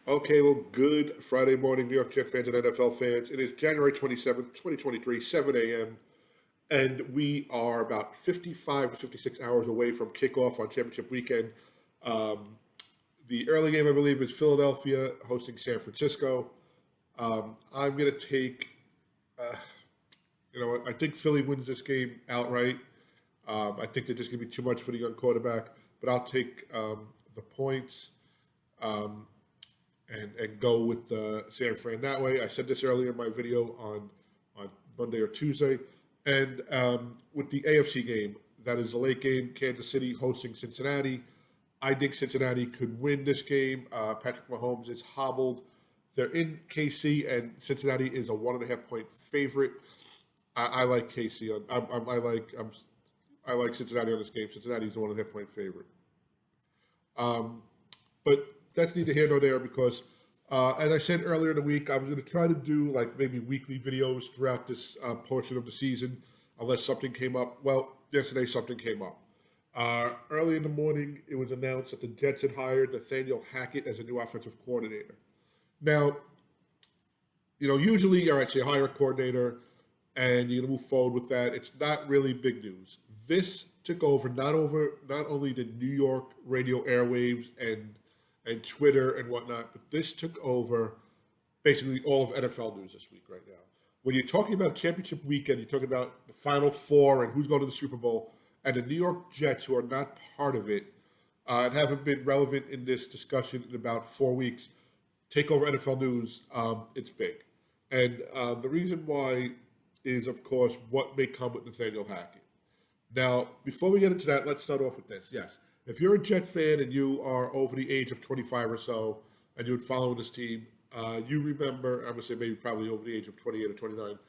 Okay, well, good Friday morning, New York Jet fans and NFL fans. It is January 27th, 2023, 7 a.m., and we are about 55 to 56 hours away from kickoff on championship weekend. Um, the early game, I believe, is Philadelphia hosting San Francisco. I'm going to take, uh, I think Philly wins this game outright. I think they're just going to be too much for the young quarterback, but I'll take the points. Um, and go with San Fran that way. I said this earlier in my video on Monday or Tuesday, and with the AFC game, that is a late game. Kansas City hosting Cincinnati. I think Cincinnati could win this game. Patrick Mahomes is hobbled. They're in KC, and Cincinnati is a 1.5 point favorite. I like KC. I like Cincinnati on this game. Cincinnati is a 1.5 point favorite. Um, but that's neither here nor there because, as I said earlier in the week, I was going to try to do like maybe weekly videos throughout this portion of the season, unless something came up. Well, yesterday something came up. Early in the morning, it was announced that the Jets had hired Nathaniel Hackett as a new offensive coordinator. Now, usually, all right, so you hire a coordinator and you move forward with that. It's not really big news. This took over not only the New York radio airwaves and Twitter and whatnot, but this took over basically all of NFL news this week right now. When you're talking about championship weekend, you're talking about the Final Four and who's going to the Super Bowl, and the New York Jets, who are not part of it and haven't been relevant in this discussion in about 4 weeks, take over NFL news. It's big, and the reason why is, of course, what may come with Nathaniel Hackett. Now, before we get into that, let's start off with this. Yes, if you're a Jet fan and you are over the age of 25 or so, and you've been following this team, you remember, I'm going to say maybe probably over the age of 28 or 29,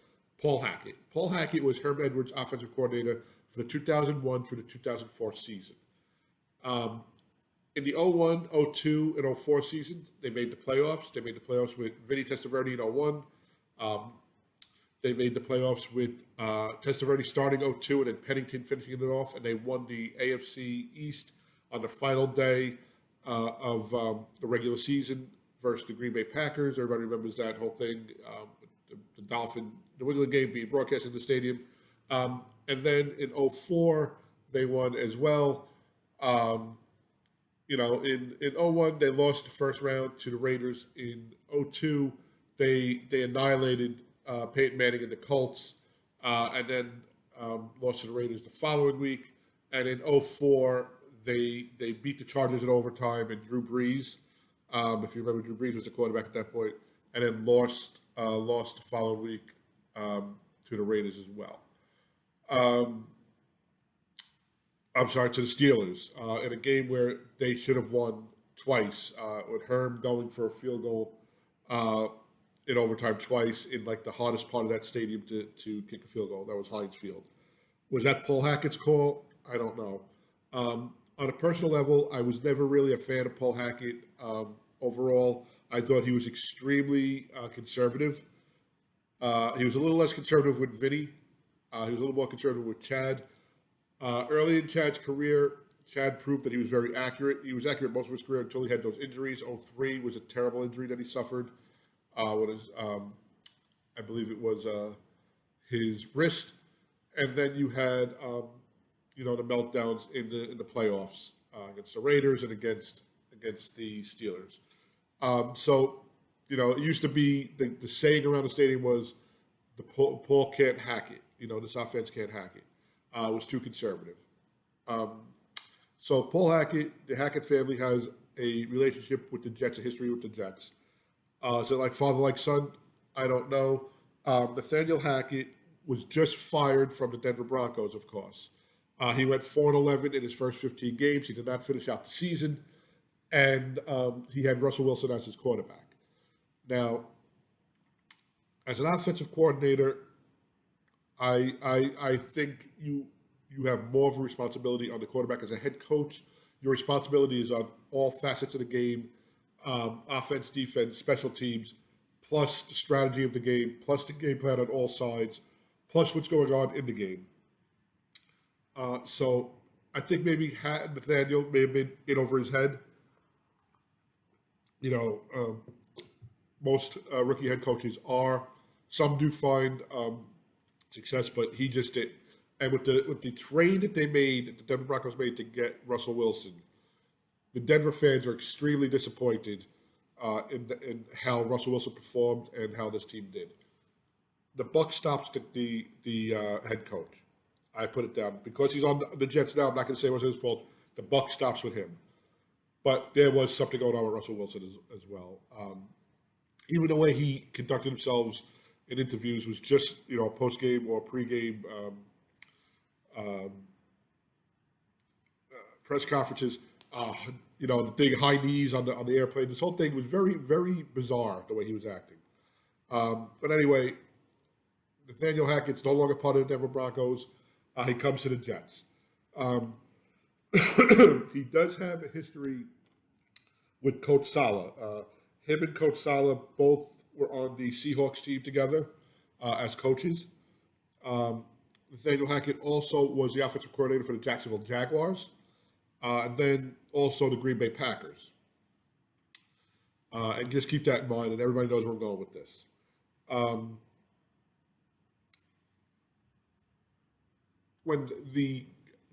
Paul Hackett. Paul Hackett was Herm Edwards' offensive coordinator for the 2001 through the 2004 season. Um, in the 01, 02, and 04 seasons, they made the playoffs. They made the playoffs with Vinny Testaverde in 01. Um, they made the playoffs with Testaverde starting 02 and then Pennington finishing it off, and they won the AFC East on the final day of the regular season versus the Green Bay Packers. Everybody remembers that whole thing, the Dolphin New England game being broadcast in the stadium. And then in 04, they won as well. Um, in 01, they lost the first round to the Raiders. In 02, they annihilated Peyton Manning and the Colts, and then lost to the Raiders the following week. And in 04, they beat the Chargers in overtime, and Drew Brees, if you remember, Drew Brees was the quarterback at that point, and then lost the following week to the Raiders as well. Um, I'm sorry, to the Steelers in a game where they should have won twice, with Herm going for a field goal uh, in overtime twice in like the hardest part of that stadium to kick a field goal. That was Heinz Field. Was that Paul Hackett's call? I don't know. On a personal level, I was never really a fan of Paul Hackett. Overall, I thought he was extremely conservative. He was a little less conservative with Vinny. He was a little more conservative with Chad. Early in Chad's career, Chad proved that he was very accurate. He was accurate most of his career until he had those injuries. 03 was a terrible injury that he suffered. What is, I believe it was his wrist, and then you had the meltdowns in the playoffs against the Raiders and against the Steelers. It used to be the saying around the stadium was the Paul can't hack it. This offense can't hack it. It was too conservative. Um, so Paul Hackett, the Hackett family has a relationship with the Jets, a history with the Jets. Is it like father, like son? I don't know. Nathaniel Hackett was just fired from the Denver Broncos, of course. He went 4-11 in his first 15 games. He did not finish out the season, and he had Russell Wilson as his quarterback. Now, as an offensive coordinator, I think you have more of a responsibility on the quarterback. As a head coach, your responsibility is on all facets of the game, offense, defense, special teams, plus the strategy of the game, plus the game plan on all sides, plus what's going on in the game. So I think maybe Nathaniel may have been in over his head You know, most rookie head coaches are. Some do find success, but he just did. And with the trade that they made, that the Denver Broncos made to get Russell Wilson, the Denver fans are extremely disappointed in how Russell Wilson performed and how this team did. The buck stops the head coach. I put it down because he's on the Jets now. I'm not going to say it was his fault. The buck stops with him, but there was something going on with Russell Wilson as well. Even the way he conducted himself in interviews was just post game or pre game um, press conferences. The big high knees on the airplane. This whole thing was very very bizarre the way he was acting. But anyway, Nathaniel Hackett's no longer part of the Denver Broncos. He comes to the Jets. Um, he does have a history with Coach Saleh. Him and Coach Saleh both were on the Seahawks team together as coaches. Nathaniel Hackett also was the offensive coordinator for the Jacksonville Jaguars, and then also the Green Bay Packers. And just keep that in mind, and everybody knows where I'm going with this. When the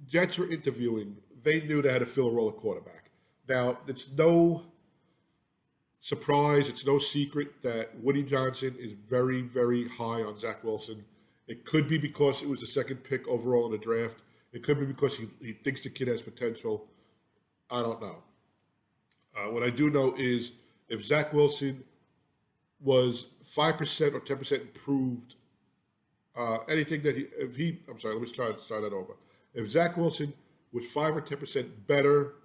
Jets were interviewing, they knew they had to fill a role at quarterback. Now, it's no surprise, it's no secret that Woody Johnson is very, very high on Zach Wilson. It could be because it was the second pick overall in the draft. It could be because he thinks the kid has potential. I don't know. What I do know is if Zach Wilson was 5% or 10% improved, anything that I'm sorry, let me try to start that over. If Zach Wilson was 5 or 10% better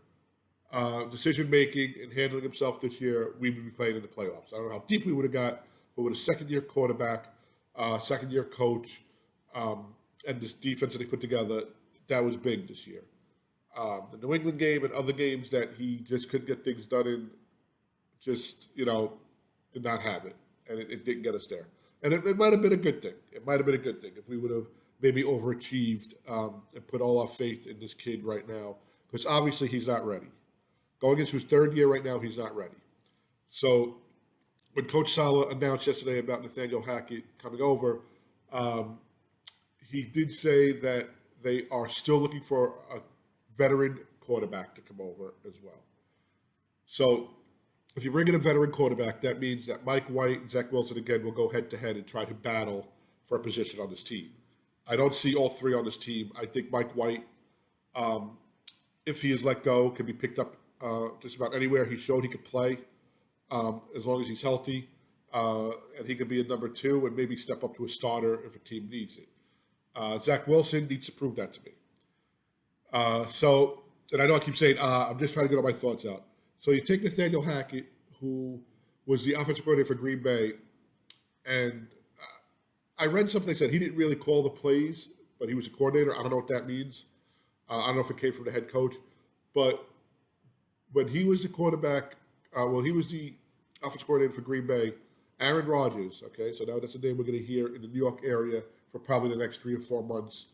decision making and handling himself this year, we would be playing in the playoffs. I don't know how deep we would have got, but with a second-year quarterback, second-year coach, and this defense that they put together, that was big this year. The New England game and other games that he just couldn't get things done in, just did not have it, and it didn't get us there. And it might have been a good thing. It might have been a good thing if we would have maybe overachieved and put all our faith in this kid right now, because obviously he's not ready. Going into his third year right now, he's not ready. So when Coach Saleh announced yesterday about Nathaniel Hackett coming over, he did say that they are still looking for a veteran quarterback to come over as well. So if you bring in a veteran quarterback, that means that Mike White and Zach Wilson again will go head to head and try to battle for a position on this team. I don't see all three on this team. I think Mike White, if he is let go, can be picked up just about anywhere. He showed he could play as long as he's healthy, and he could be a number two and maybe step up to a starter if a team needs it. Zach Wilson needs to prove that to me. And I know I keep saying, I'm just trying to get all my thoughts out. So you take Nathaniel Hackett, who was the offensive coordinator for Green Bay, and I read something that said he didn't really call the plays, but he was a coordinator. I don't know what that means. I don't know if it came from the head coach, but when he was the quarterback, he was the offensive coordinator for Green Bay. Aaron Rodgers, okay, so now that's a name we're going to hear in the New York area for probably the next 3 or 4 months,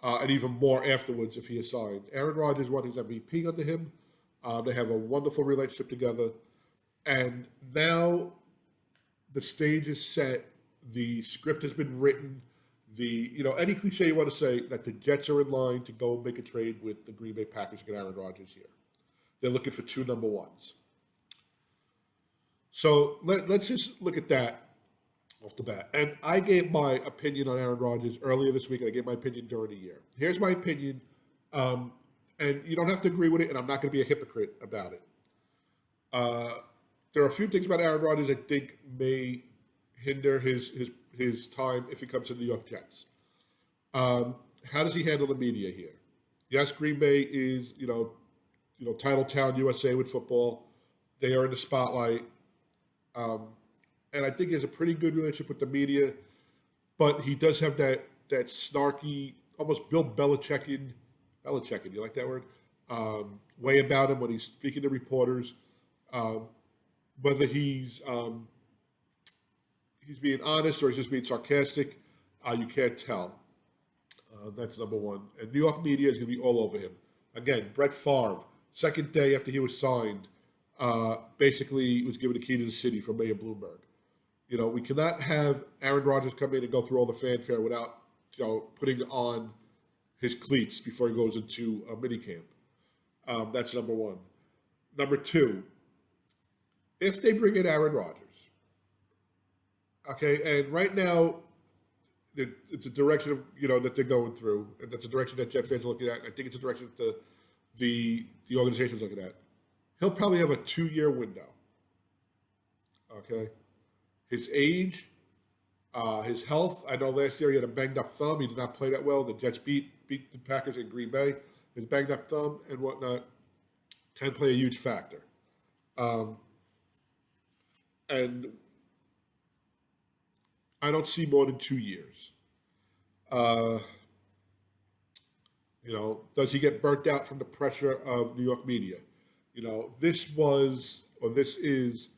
and even more afterwards if he is signed. Aaron Rodgers won his MVP under him. They have a wonderful relationship together, and now the stage is set. The script has been written. Any cliche you want to say that the Jets are in line to go make a trade with the Green Bay Packers to get Aaron Rodgers here. They're looking for 2 number ones. So let's just look at that off the bat. And I gave my opinion on Aaron Rodgers earlier this week, and I gave my opinion during the year. Here's my opinion, and you don't have to agree with it, and I'm not going to be a hypocrite about it. There are a few things about Aaron Rodgers I think may hinder his time if he comes to the New York Jets. How does he handle the media here? Yes, Green Bay is title town USA with football. They are in the spotlight, and I think he has a pretty good relationship with the media. But he does have that snarky, almost Bill Belichickian, you like that word? Way about him when he's speaking to reporters. Whether he's being honest or he's just being sarcastic, you can't tell. That's number one. And New York media is going to be all over him. Again, Brett Favre, second day after he was signed, basically was given the key to the city from Mayor Bloomberg. We cannot have Aaron Rodgers come in and go through all the fanfare without, putting on his cleats before he goes into a minicamp. That's number one. Number two, if they bring in Aaron Rodgers, okay, and right now it's a direction that they're going through, and that's a direction that Jet fans are looking at. I think it's a direction that the organization's looking at. He'll probably have a 2-year window. Okay, his age, his health. I know last year he had a banged up thumb. He did not play that well. The Jets beat the Packers in Green Bay. His banged up thumb and whatnot can play a huge factor. And I don't see more than 2 years. Uh, does he get burnt out from the pressure of New York media? This is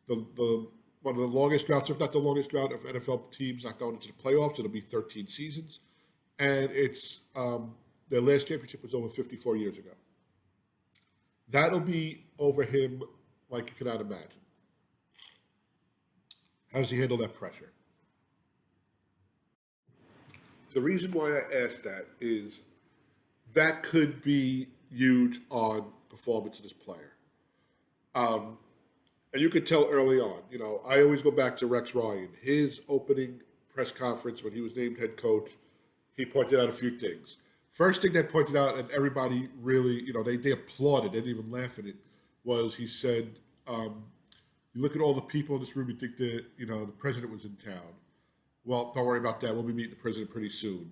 the one of the longest droughts, if not the longest drought, of NFL teams not going into the playoffs. It'll be 13 seasons, and it's their last championship was over 54 years ago. That'll be over him like you cannot imagine. How does he handle that pressure? The reason why I asked that is that could be huge on performance of this player. And you could tell early on, I always go back to Rex Ryan. His opening press conference when he was named head coach, he pointed out a few things. First thing they pointed out, and everybody really, they applauded, they didn't even laugh at it, was he said, you look at all the people in this room, you think that, the president was in town. Well, don't worry about that. We'll be meeting the president pretty soon.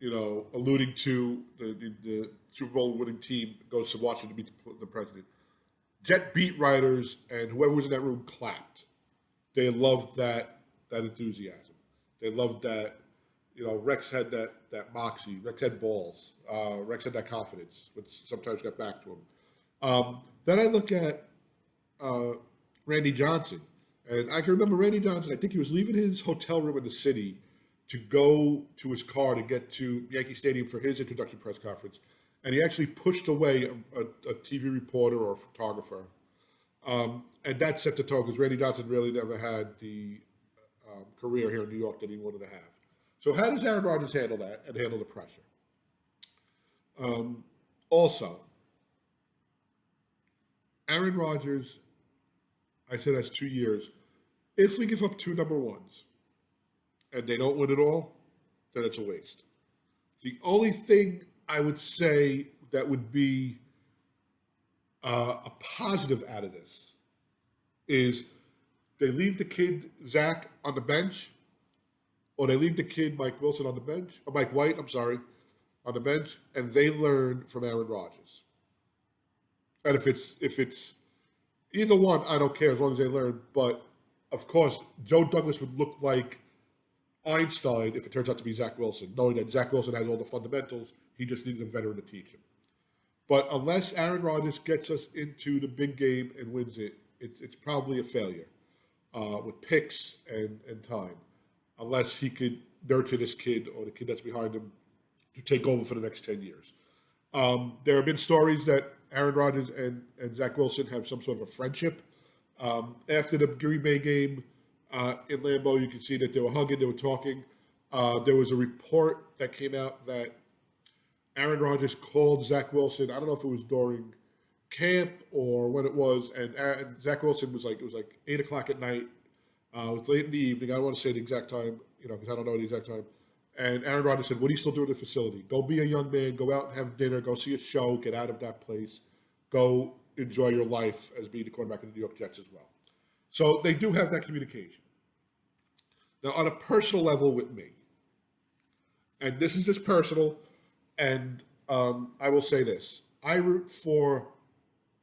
Alluding to the Super Bowl winning team goes to Washington to meet the president. Jet beat writers and whoever was in that room clapped. They loved that enthusiasm. They loved that. Rex had that moxie. Rex had balls. Rex had that confidence, which sometimes got back to him. Then I look at Randy Johnson. And I can remember Randy Johnson, I think he was leaving his hotel room in the city to go to his car to get to Yankee Stadium for his introduction press conference. And he actually pushed away a TV reporter or a photographer. And that set the tone because Randy Johnson really never had the career here in New York that he wanted to have. So how does Aaron Rodgers handle that and handle the pressure? Also, Aaron Rodgers, I said that's 2 years. If we give up 2 number ones and they don't win it all, then it's a waste. The only thing I would say that would be a positive out of this is they leave the kid Zach on the bench, or they leave the kid Mike Wilson on the bench, or Mike White, I'm sorry, on the bench, and they learn from Aaron Rodgers. And if it's either one, I don't care as long as they learn. But of course, Joe Douglas would look like Einstein if it turns out to be Zach Wilson, knowing that Zach Wilson has all the fundamentals. He just needed a veteran to teach him. But unless Aaron Rodgers gets us into the big game and wins it, it's probably a failure with picks and time, unless he could nurture this kid or the kid that's behind him to take over for the next 10 years. There have been stories that Aaron Rodgers and Zach Wilson have some sort of a friendship. After the Green Bay game in Lambeau, you can see that they were hugging, they were talking. There was a report that came out that Aaron Rodgers called Zach Wilson. I don't know if it was during camp or when it was, and Zach Wilson was like, it was like 8 o'clock at night. It was late in the evening. I don't want to say the exact time, because I don't know the exact time. And Aaron Rodgers said, "What are you still doing at the facility? Go be a young man. Go out and have dinner. Go see a show. Get out of that place. Go enjoy your life as being the quarterback of the New York Jets as well." So they do have that communication. Now, on a personal level with me, and this is just personal, and I will say this: I root for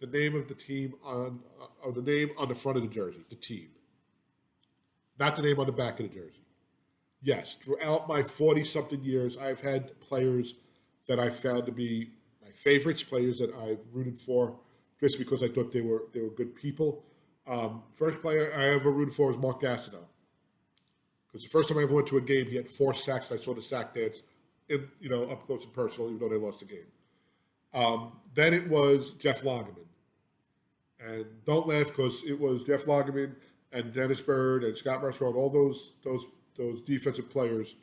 the name of the team or the name on the front of the jersey, the team, not the name on the back of the jersey. Yes, throughout my 40-something years, I've had players that I found to be my favorites, players that I've rooted for just because I thought they were good people. First player I ever rooted for was Mark Gastineau, because the first time I ever went to a game, he had 4 sacks. I saw the sack dance, up close and personal, even though they lost the game. Then it was Jeff Longerman, And don't laugh because it was Jeff Lageman and Dennis Byrd and Scott Marshall, all those defensive players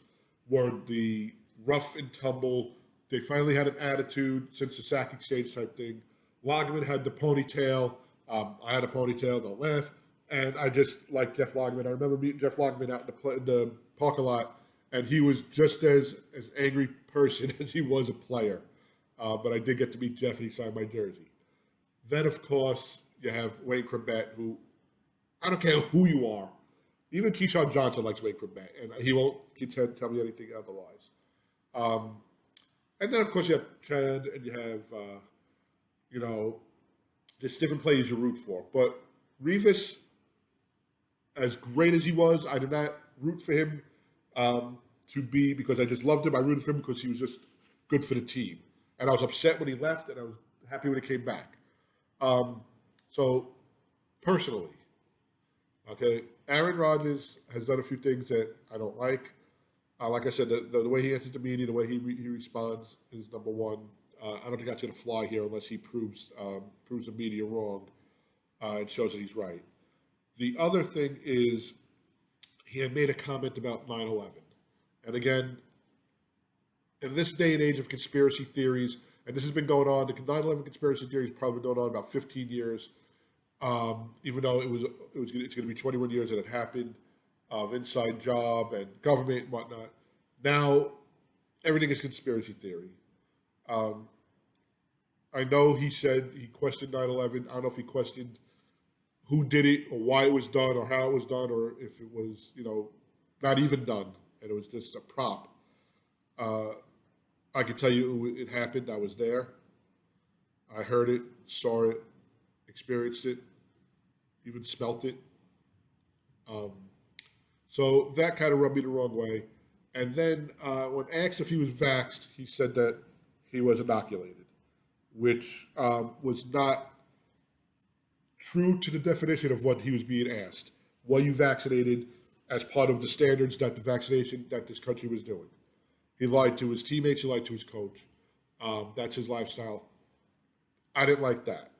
were the rough and tumble. They finally had an attitude since the sack exchange type thing. Lageman had the ponytail. I had a ponytail. Don't laugh. And I just like Jeff Lageman. I remember meeting Jeff Lageman out in the parking lot, and he was just as angry person as he was a player. But I did get to meet Jeff, and he signed my jersey. Then, of course, you have Wayne Corbett, who I don't care who you are. Even Keyshawn Johnson likes Wayne Corbett, and he won't tell me anything otherwise. And then, of course, you have Chad, and you have, just different players you root for. But Revis, as great as he was, I did not root for him to be because I just loved him. I rooted for him because he was just good for the team. And I was upset when he left, and I was happy when he came back. So, personally, okay, Aaron Rodgers has done a few things that I don't like. Like I said, the way he answers the media, the way he responds is number one. I don't think that's going to fly here unless he proves the media wrong and shows that he's right. The other thing is he had made a comment about 9/11. And again, in this day and age of conspiracy theories, and this has been going on, the 9/11 conspiracy theory has probably been going on about 15 years, even though it's going to be 21 years that it happened, of inside job and government and whatnot. Now, everything is conspiracy theory. I know he said he questioned 9/11. I don't know if he questioned who did it or why it was done or how it was done or if it was, not even done and it was just a prop. I can tell you it happened. I was there. I heard it, saw it, experienced it, even smelt it. So that kind of rubbed me the wrong way. And then when asked if he was vaxxed, he said that he was inoculated, which was not true to the definition of what he was being asked. Were you vaccinated as part of the standards that the vaccination that this country was doing? He lied to his teammates. He lied to his coach. That's his lifestyle. I didn't like that.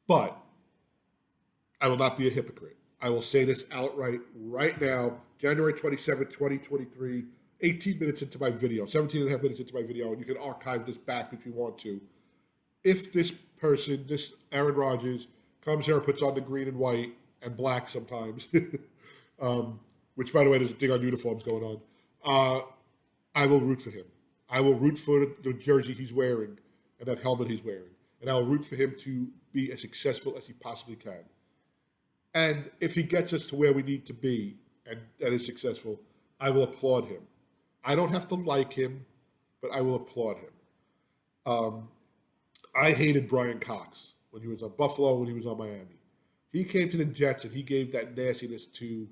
But I will not be a hypocrite. I will say this outright right now, January 27th, 2023, 18 minutes into my video, 17 and a half minutes into my video, and you can archive this back if you want to. If this person, this Aaron Rodgers, comes here and puts on the green and white and black sometimes, which, by the way, there's a thing on uniforms going on, I will root for him. I will root for the jersey he's wearing and that helmet he's wearing. And I will root for him to be as successful as he possibly can. And if he gets us to where we need to be and is successful, I will applaud him. I don't have to like him, but I will applaud him. I hated Brian Cox when he was on Buffalo, when he was on Miami. He came to the Jets and he gave that nastiness to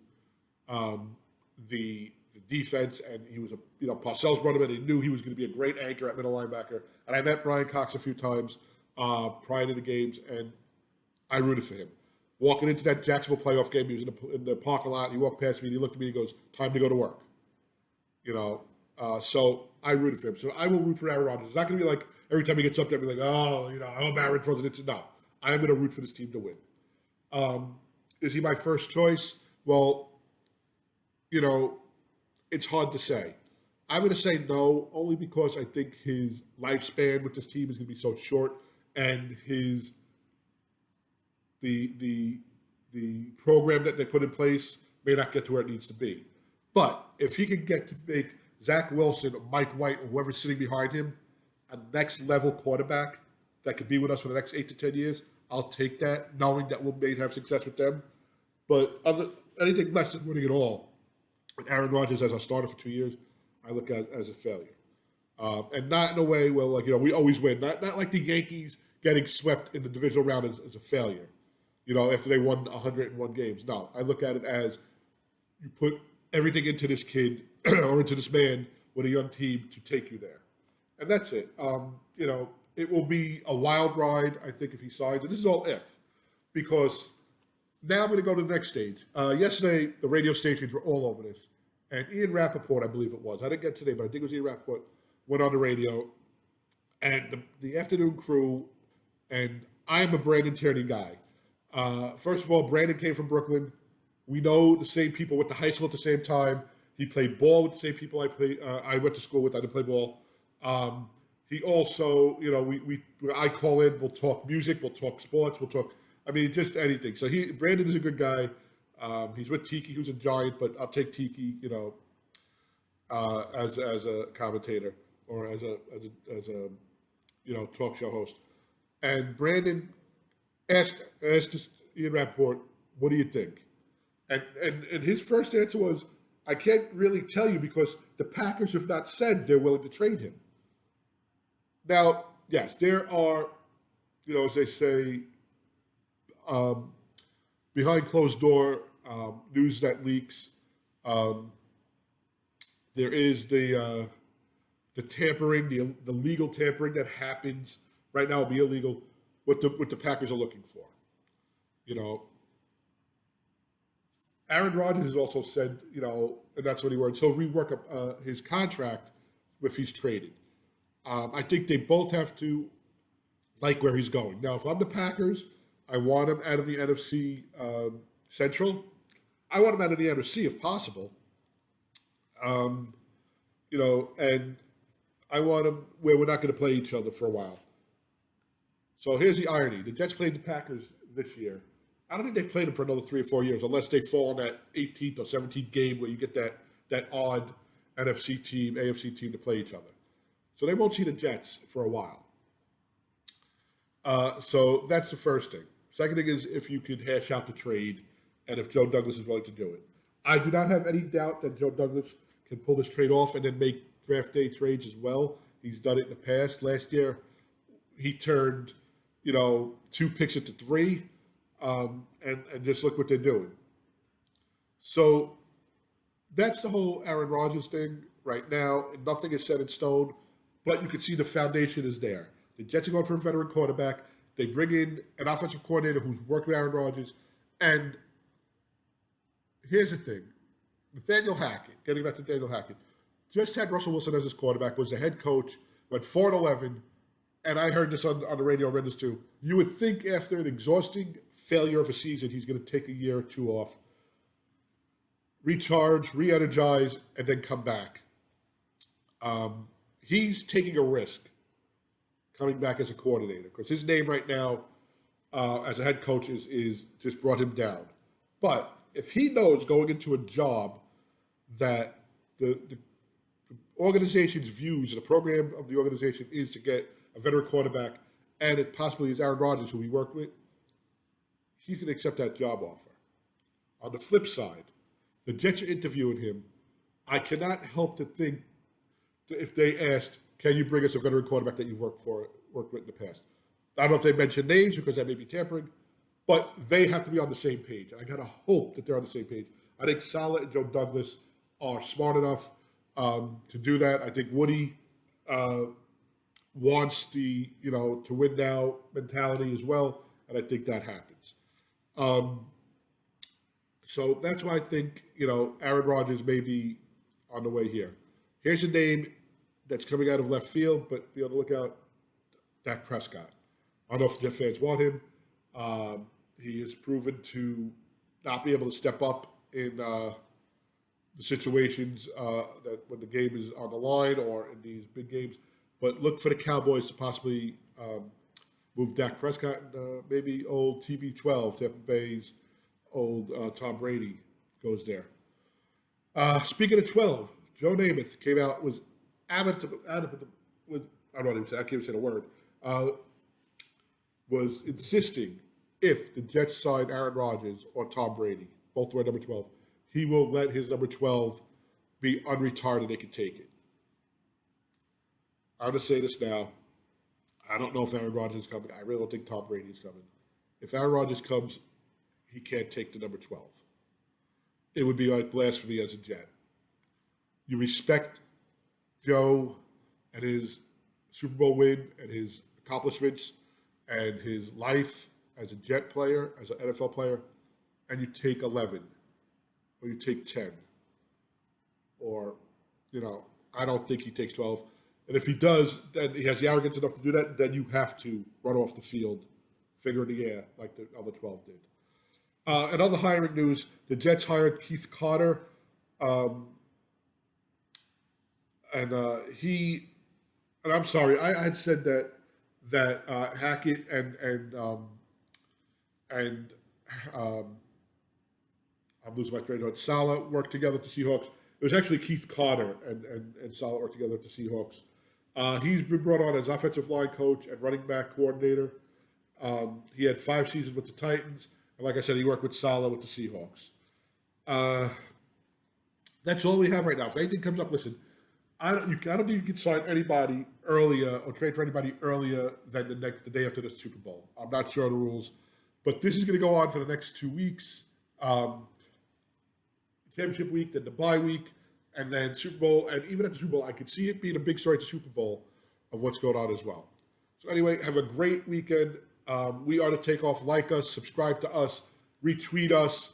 the defense, and he was Parcells brought him in. He knew he was going to be a great anchor at middle linebacker. And I met Brian Cox a few times prior to the games, and I rooted for him. Walking into that Jacksonville playoff game, he was in the parking lot. He walked past me, and he looked at me, and he goes, "Time to go to work." So I rooted for him. So I will root for Aaron Rodgers. It's not going to be like every time he gets up there, I'll be like, I hope Aaron throws it. No, I am going to root for this team to win. Is he my first choice? Well, it's hard to say. I'm going to say no, only because I think his lifespan with this team is going to be so short, and the program that they put in place may not get to where it needs to be. But if he can get to make Zach Wilson, or Mike White, or whoever's sitting behind him, a next level quarterback that could be with us for the next 8 to 10 years, I'll take that, knowing that we'll maybe have success with them. But anything less than winning it all, with Aaron Rodgers as our starter for 2 years, I look at as a failure. And not in a way where, we always win. Not like the Yankees getting swept in the divisional round as a failure, after they won 101 games. No, I look at it as you put everything into this kid or into this man with a young team to take you there. And that's it. It will be a wild ride, I think, if he signs. And this is all if, because now I'm going to go to the next stage. Yesterday, the radio stations were all over this. And Ian Rappaport, I believe it was. I didn't get today, but I think it was Ian Rappaport, went on the radio. And the afternoon crew, and I am a Brandon Tierney guy. First of all, Brandon came from Brooklyn. We know the same people, went to high school at the same time. He played ball with the same people I went to school with. I didn't play ball. Um, he also, I call in. We'll talk music. We'll talk sports. We'll talk. I mean, just anything. So Brandon is a good guy. He's with Tiki, who's a giant, but I'll take Tiki, as a commentator or as a talk show host. And Brandon asked Ian Rappaport, "What do you think?" And his first answer was, "I can't really tell you because the Packers have not said they're willing to trade him." Now, yes, there are, as they say, um, behind closed door news that leaks. Um, there is the tampering, the legal tampering that happens right now will be illegal. What the Packers are looking for, you know. Aaron Rodgers has also said, and that's what he words. He'll rework his contract if he's traded. I think they both have to like where he's going. Now, if I'm the Packers, I want him out of the NFC Central. I want him out of the NFC if possible. Um, and I want him where we're not going to play each other for a while. So here's the irony: the Jets played the Packers this year. I don't think they played them for another 3 or 4 years, unless they fall on that 18th or 17th game where you get that odd NFC team, AFC team to play each other. So they won't see the Jets for a while. So that's the first thing. Second thing is if you could hash out the trade and if Joe Douglas is willing to do it. I do not have any doubt that Joe Douglas can pull this trade off and then make draft day trades as well. He's done it in the past. Last year, he turned, 2 picks into 3, and just look what they're doing. So that's the whole Aaron Rodgers thing right now. Nothing is set in stone, but you can see the foundation is there. The Jets are going for a veteran quarterback. They bring in an offensive coordinator who's worked with Aaron Rodgers. And here's the thing. Nathaniel Hackett, getting back to Nathaniel Hackett, just had Russell Wilson as his quarterback, was the head coach, went 4-11, and I heard this on the radio, I read this too. You would think after an exhausting failure of a season, he's going to take a year or 2 off, recharge, re-energize, and then come back. He's taking a risk coming back as a coordinator because his name right now as a head coach is just brought him down. But if he knows going into a job that the organization's views, the program of the organization is to get a veteran quarterback, and it possibly is Aaron Rodgers, who he worked with, he's going to accept that job offer. On the flip side, the Jets are interviewing him. I cannot help to think that if they asked, can you bring us a veteran quarterback that you've worked with in the past? I don't know if they mentioned names because that may be tampering, but they have to be on the same page. I got to hope that they're on the same page. I think Saleh and Joe Douglas are smart enough to do that. I think Woody wants the, to win now mentality as well, and I think that happens. So that's why I think, Aaron Rodgers may be on the way here. Here's a name that's coming out of left field, but be on the lookout, Dak Prescott. I don't know if the fans want him. He has proven to not be able to step up in the situations that when the game is on the line or in these big games. But look for the Cowboys to possibly move Dak Prescott and maybe old TB12, Tampa Bay's old Tom Brady goes there. Speaking of 12, Joe Namath came out, was adamant with, I don't even say, I can't even say the word, was insisting if the Jets sign Aaron Rodgers or Tom Brady, both wear number 12, he will let his number 12 be unretired and they can take it. I'm going to say this now. I don't know if Aaron Rodgers is coming. I really don't think Tom Brady is coming. If Aaron Rodgers comes, he can't take the number 12. It would be like blasphemy as a Jet. You respect Joe and his Super Bowl win and his accomplishments and his life as a Jet player, as an NFL player, and you take 11 or you take 10 or, I don't think he takes 12. And if he does, then he has the arrogance enough to do that, then you have to run off the field finger in the air like the other 12 did. And other hiring news, the Jets hired Keith Carter, um, and and I'm sorry, I had said that Hackett and um, I'm losing my train of thought. Saleh worked together at the Seahawks. It was actually Keith Carter and Saleh worked together at the Seahawks. He's been brought on as offensive line coach and running back coordinator. He had 5 seasons with the Titans, and like I said, he worked with Saleh with the Seahawks. Uh, that's all we have right now. If anything comes up, listen. I don't think you can sign anybody earlier or trade for anybody earlier than the day after the Super Bowl. I'm not sure of the rules, but this is going to go on for the next 2 weeks. Championship week, then the bye week, and then Super Bowl. And even at the Super Bowl, I could see it being a big story at the Super Bowl of what's going on as well. So anyway, have a great weekend. We are the Takeoff. Like us, subscribe to us, retweet us.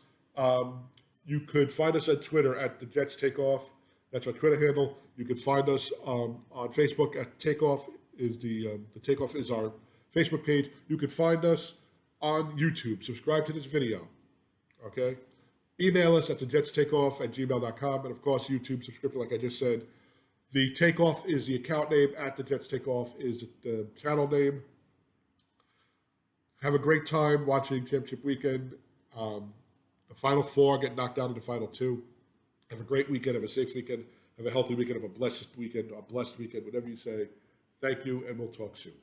You could find us at Twitter at the Jets Takeoff. That's our Twitter handle. You can find us on Facebook at Takeoff. The Takeoff is our Facebook page. You can find us on YouTube. Subscribe to this video. Okay. Email us at thejetstakeoff@gmail.com. And of course, YouTube subscription, like I just said. The Takeoff is the account name. At the Jets Takeoff is the channel name. Have a great time watching Championship Weekend. The Final Four get knocked down in the Final Two. Have a great weekend. Have a safe weekend. Have a healthy weekend. Have a blessed weekend. Whatever you say. Thank you, and we'll talk soon.